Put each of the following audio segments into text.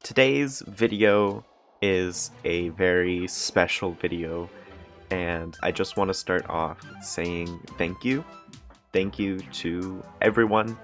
Today's video is a very special video, and I just want to start off saying thank you. Thank you to everyone.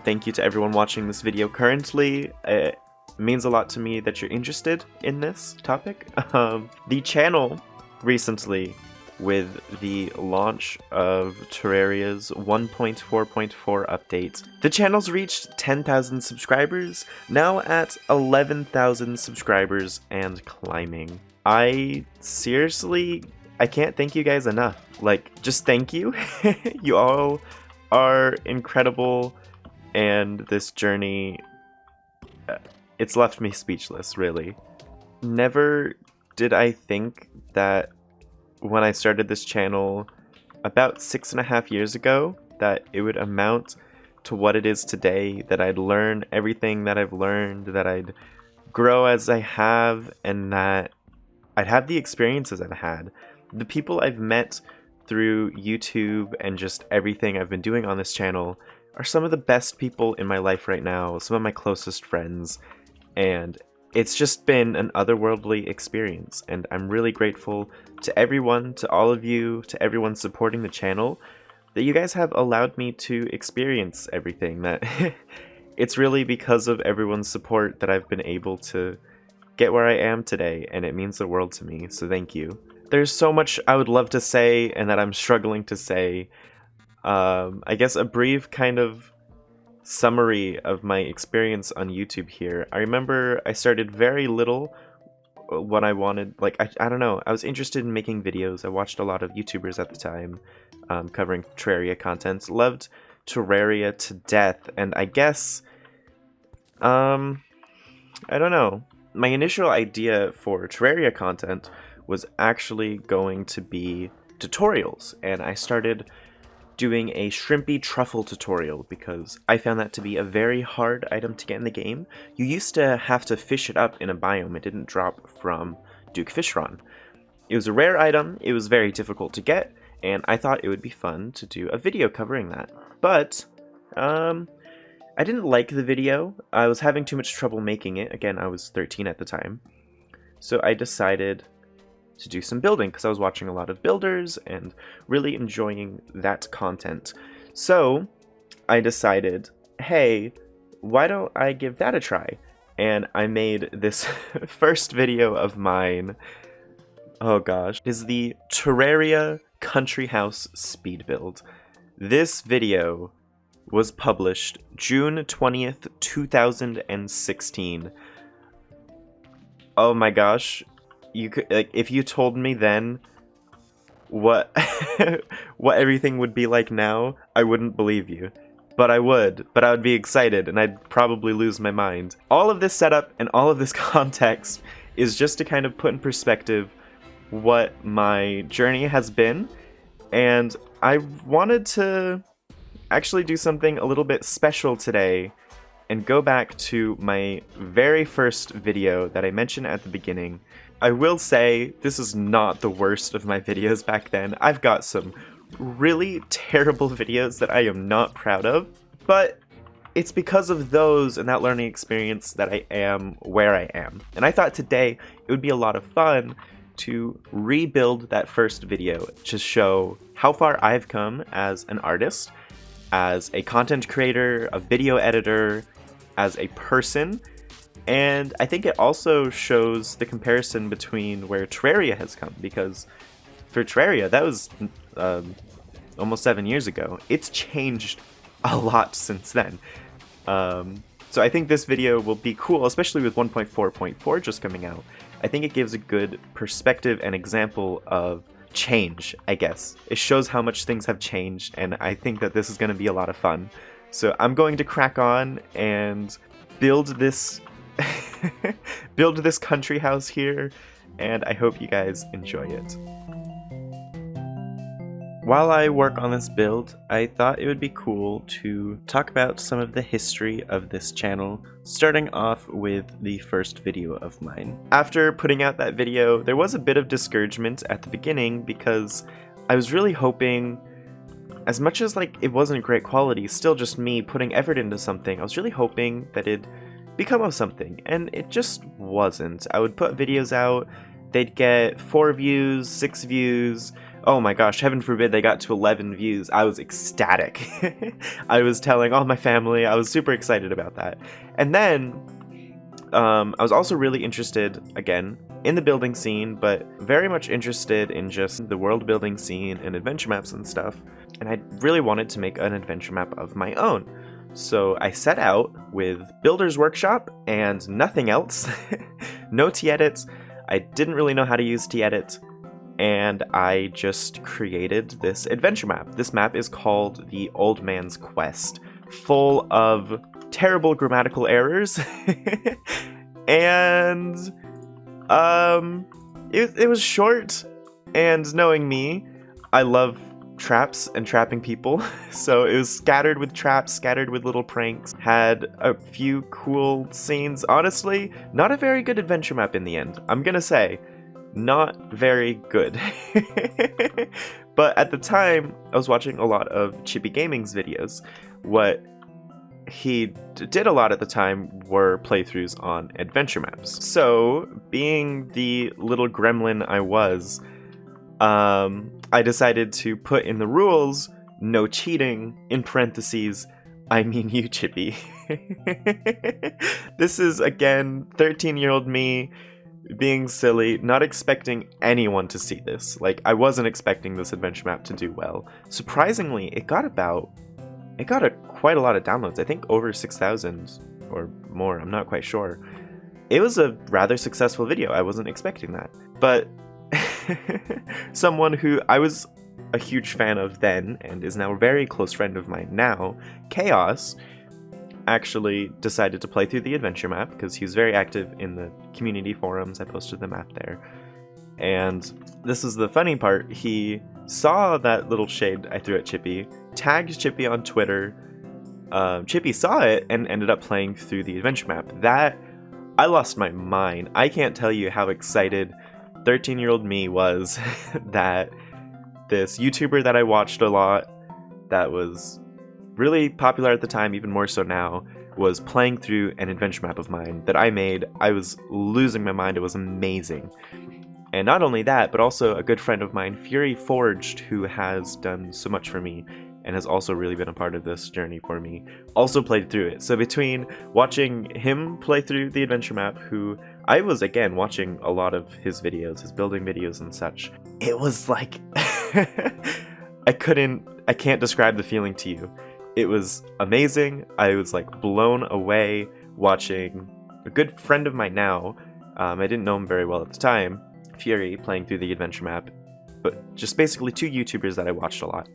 Thank you to everyone watching this video currently. It means a lot to me that you're interested in this topic. The channel recently, with the launch of Terraria's 1.4.4 update, the channel's reached 10,000 subscribers, now at 11,000 subscribers and climbing. I can't thank you guys enough. Like, just thank you. You all are incredible, and this journey, it's left me speechless, really. Never did I think that when I started this channel about 6.5 years ago, that it would amount to what it is today, that I'd learn everything that I've learned, that I'd grow as I have, and that I'd have the experiences I've had. The people I've met through YouTube and just everything I've been doing on this channel are some of the best people in my life right now, some of my closest friends, and it's just been an otherworldly experience, and I'm really grateful to everyone, to all of you, to everyone supporting the channel, that you guys have allowed me to experience everything. That it's really because of everyone's support that I've been able to get where I am today, and it means the world to me, so thank you. There's so much I would love to say and that I'm struggling to say. I guess a brief kind of summary of my experience on YouTube here. I remember I started very little when I wanted, like, I don't know, I was interested in making videos. I watched a lot of YouTubers at the time covering Terraria content, loved Terraria to death, and I guess, I don't know, my initial idea for Terraria content was actually going to be tutorials, and I started doing a Shrimpy Truffle tutorial because I found that to be a very hard item to get in the game. You used to have to fish it up in a biome. It didn't drop from Duke Fishron. It was a rare item, it was very difficult to get, and I thought it would be fun to do a video covering that. But, I didn't like the video. I was having too much trouble making it. Again, I was 13 at the time. So I decided to do some building because I was watching a lot of builders and really enjoying that content. So I decided, hey, why don't I give that a try? And I made this first video of mine, oh gosh, is the Terraria Country House Speed Build. This video was published June 20th, 2016. Oh my gosh. You could, like, if you told me then what what everything would be like now, I wouldn't believe you. But I would be excited, and I'd probably lose my mind. All of this setup and all of this context is just to kind of put in perspective what my journey has been, and I wanted to actually do something a little bit special today and go back to my very first video that I mentioned at the beginning. I will say, this is not the worst of my videos back then. I've got some really terrible videos that I am not proud of, but it's because of those and that learning experience that I am where I am. And I thought today it would be a lot of fun to rebuild that first video to show how far I've come as an artist, as a content creator, a video editor, as a person. And I think it also shows the comparison between where Terraria has come, because for Terraria, that was almost 7 years ago. It's changed a lot since then. So I think this video will be cool, especially with 1.4.4 just coming out. I think it gives a good perspective and example of change, I guess. It shows how much things have changed, and I think that this is going to be a lot of fun. So I'm going to crack on and build this build this country house here, and I hope you guys enjoy it. While I work on this build, I thought it would be cool to talk about some of the history of this channel, starting off with the first video of mine. After putting out that video, there was a bit of discouragement at the beginning because I was really hoping, as much as like it wasn't great quality, still just me putting effort into something, I was really hoping that it'd become of something, and it just wasn't. I would put videos out, they'd get 4 views, 6 views. Oh my gosh, heaven forbid they got to 11 views. I was ecstatic. I was telling all my family, I was super excited about that. And then I was also really interested, again, in the building scene, but very much interested in just the world building scene and adventure maps and stuff. And I really wanted to make an adventure map of my own. So I set out with Builder's Workshop and nothing else. No T-edits. I didn't really know how to use T-edit, and I just created this adventure map. This map is called The Old Man's Quest, full of terrible grammatical errors. And it was short, and knowing me, I love traps and trapping people, so it was scattered with traps, scattered with little pranks, had a few cool scenes. Honestly, not a very good adventure map in the end, I'm gonna say. Not very good. But at the time, I was watching a lot of Chippy Gaming's videos. What he did a lot at the time were playthroughs on adventure maps. So, being the little gremlin I was, I decided to put in the rules, no cheating, in parentheses, I mean you, Chippy. This is, again, 13-year-old me being silly, not expecting anyone to see this. Like, I wasn't expecting this adventure map to do well. Surprisingly, it got quite a lot of downloads. I think over 6,000 or more, I'm not quite sure. It was a rather successful video. I wasn't expecting that. But someone who I was a huge fan of then and is now a very close friend of mine now, Chaos, actually decided to play through the adventure map because he was very active in the community forums. I posted the map there. And this is the funny part. He saw that little shade I threw at Chippy, tagged Chippy on Twitter. Chippy saw it and ended up playing through the adventure map. That, I lost my mind. I can't tell you how excited 13-year-old me was that this YouTuber that I watched a lot, that was really popular at the time, even more so now, was playing through an adventure map of mine that I made. I was losing my mind. It was amazing. And not only that, but also a good friend of mine, Fury Forged, who has done so much for me and has also really been a part of this journey for me, also played through it. So between watching him play through the adventure map, who I was, again, watching a lot of his videos, his building videos and such, it was like, I can't describe the feeling to you. It was amazing. I was like blown away watching a good friend of mine now. I didn't know him very well at the time, Fury, playing through the adventure map, but just basically 2 YouTubers that I watched a lot,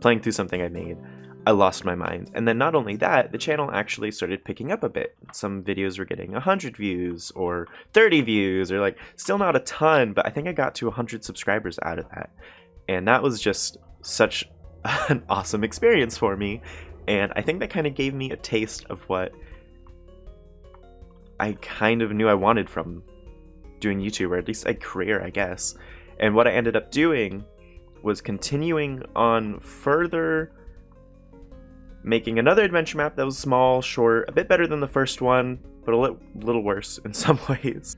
playing through something I made. I lost my mind. And then not only that, the channel actually started picking up a bit. Some videos were getting 100 views or 30 views, or like, still not a ton, but I think I got to 100 subscribers out of that. And that was just such an awesome experience for me. And I think that kind of gave me a taste of what I kind of knew I wanted from doing YouTube, or at least a career, I guess. And what I ended up doing was continuing on further, making another adventure map that was small, short, a bit better than the first one, but a little worse in some ways.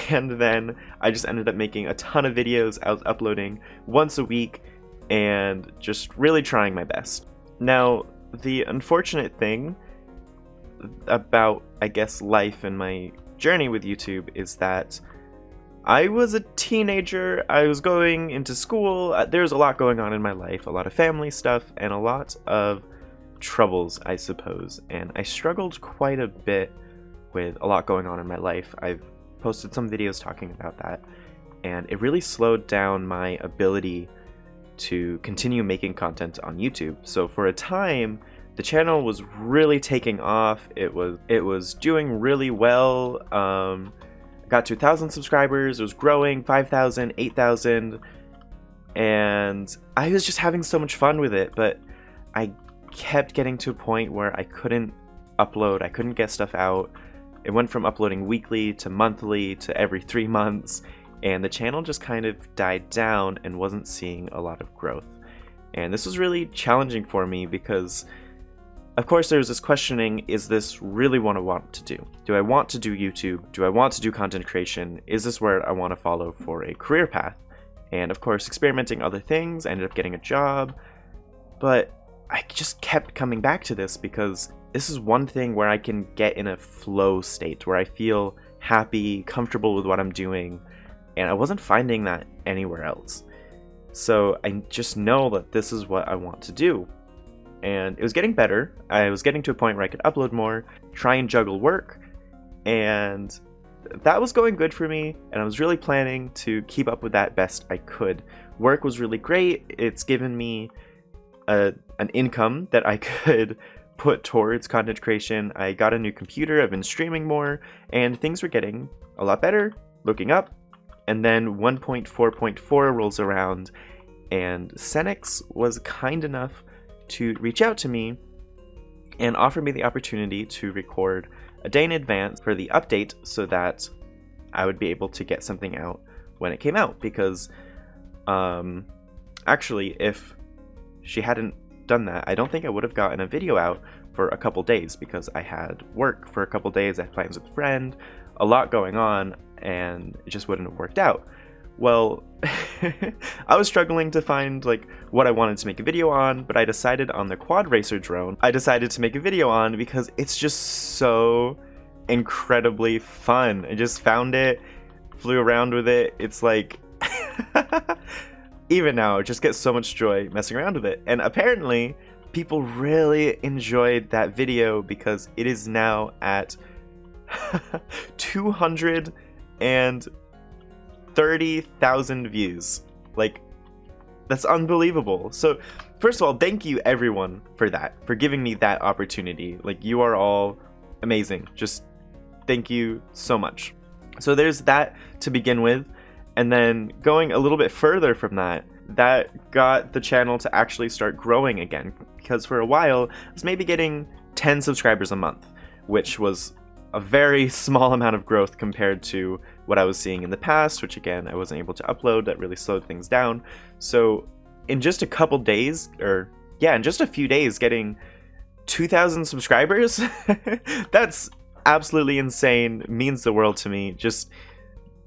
And then I just ended up making a ton of videos. I was uploading once a week and just really trying my best. Now, the unfortunate thing about, I guess, life and my journey with YouTube is that I was a teenager, I was going into school, there was a lot going on in my life, a lot of family stuff, and a lot of troubles, I suppose, and I struggled quite a bit with a lot going on in my life. I've posted some videos talking about that, and it really slowed down my ability to continue making content on YouTube. So for a time, the channel was really taking off. It was doing really well. Got to 1,000 subscribers. It was growing, 5,000, 8,000, and I was just having so much fun with it. But I kept getting to a point where I couldn't upload. I couldn't get stuff out. It went from uploading weekly to monthly to every 3 months. And the channel just kind of died down and wasn't seeing a lot of growth. And this was really challenging for me because Of course, there's this questioning, is this really what I want to do? Do I want to do YouTube? Do I want to do content creation? Is this where I want to follow for a career path? And of course, experimenting other things, I ended up getting a job, but I just kept coming back to this because this is one thing where I can get in a flow state where I feel happy, comfortable with what I'm doing, and I wasn't finding that anywhere else. So I just know that this is what I want to do. And it was getting better. I was getting to a point where I could upload more, try and juggle work, and that was going good for me, and I was really planning to keep up with that best I could. Work was really great. It's given me an income that I could put towards content creation. I got a new computer, I've been streaming more, and things were getting a lot better, looking up. And then 1.4.4 rolls around, and Senex was kind enough to reach out to me and offer me the opportunity to record a day in advance for the update so that I would be able to get something out when it came out. Because actually, if she hadn't done that, I don't think I would have gotten a video out for a couple days because I had work for a couple days, I had plans with a friend, a lot going on, and it just wouldn't have worked out. Well, I was struggling to find like what I wanted to make a video on, but I decided on the quad racer drone. I decided to make a video on because it's just so incredibly fun. I just found it, flew around with it. It's like even now, I just get so much joy messing around with it. And apparently, people really enjoyed that video because it is now at 230,000 views. Like, that's unbelievable. So, first of all, thank you everyone for that, for giving me that opportunity. Like, you are all amazing. Just thank you so much. So there's that to begin with. And then going a little bit further from that, that got the channel to actually start growing again. Because for a while, I was maybe getting 10 subscribers a month, which was a very small amount of growth compared to what I was seeing in the past, which again, I wasn't able to upload. That really slowed things down. So in just a couple days, in just a few days, getting 2,000 subscribers, that's absolutely insane, means the world to me. Just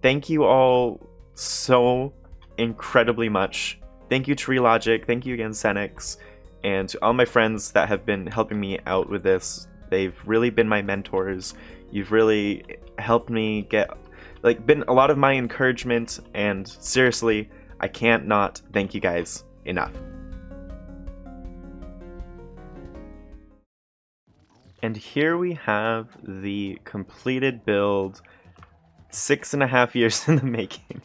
thank you all so incredibly much. Thank you to Relogic, thank you again Senex, and to all my friends that have been helping me out with this. They've really been my mentors. You've really helped me get, been a lot of my encouragement, and seriously, I can't not thank you guys enough. And here we have the completed build, 6.5 years in the making.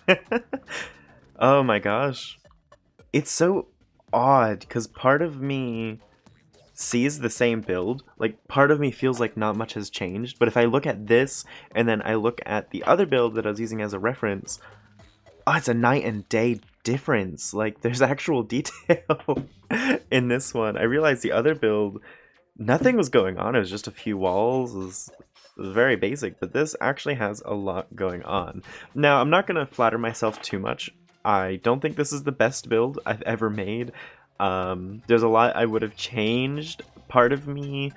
Oh my gosh. It's so odd, because part of me sees the same build. Like, part of me feels like not much has changed, but if I look at this, and then I look at the other build that I was using as a reference, oh, it's a night and day difference. Like, there's actual detail in this one. I realized the other build, nothing was going on. It was just a few walls. It was very basic, but this actually has a lot going on. Now, I'm not going to flatter myself too much. I don't think this is the best build I've ever made. There's a lot I would have changed. Part of me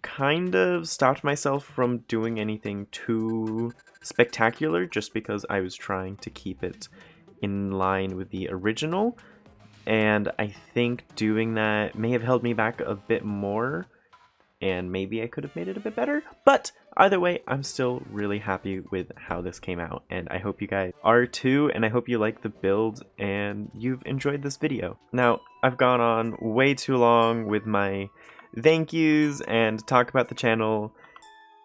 kind of stopped myself from doing anything too spectacular just because I was trying to keep it in line with the original. And I think doing that may have held me back a bit more, and maybe I could have made it a bit better. But either way, I'm still really happy with how this came out, and I hope you guys are too, and I hope you like the build and you've enjoyed this video. Now, I've gone on way too long with my thank yous and talk about the channel,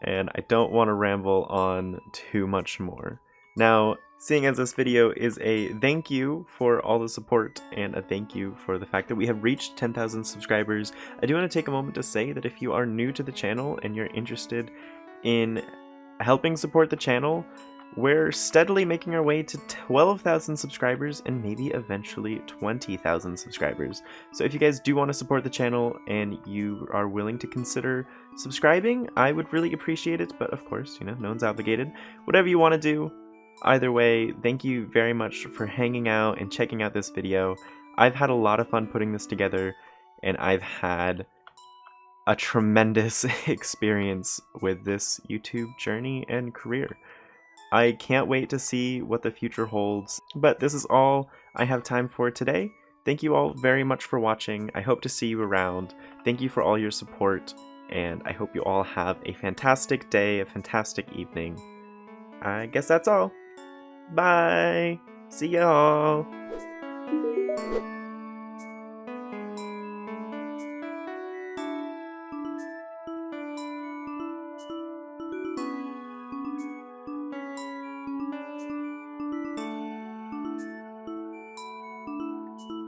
and I don't want to ramble on too much more. Now, seeing as this video is a thank you for all the support and a thank you for the fact that we have reached 10,000 subscribers, I do want to take a moment to say that if you are new to the channel and you're interested in helping support the channel, we're steadily making our way to 12,000 subscribers and maybe eventually 20,000 subscribers. So if you guys do want to support the channel and you are willing to consider subscribing, I would really appreciate it. But of course, no one's obligated. Whatever you want to do. Either way, thank you very much for hanging out and checking out this video. I've had a lot of fun putting this together, and I've had a tremendous experience with this YouTube journey and career. I can't wait to see what the future holds, but this is all I have time for today. Thank you all very much for watching. I hope to see you around. Thank you for all your support, and I hope you all have a fantastic day, a fantastic evening. I guess that's all. Bye! See y'all!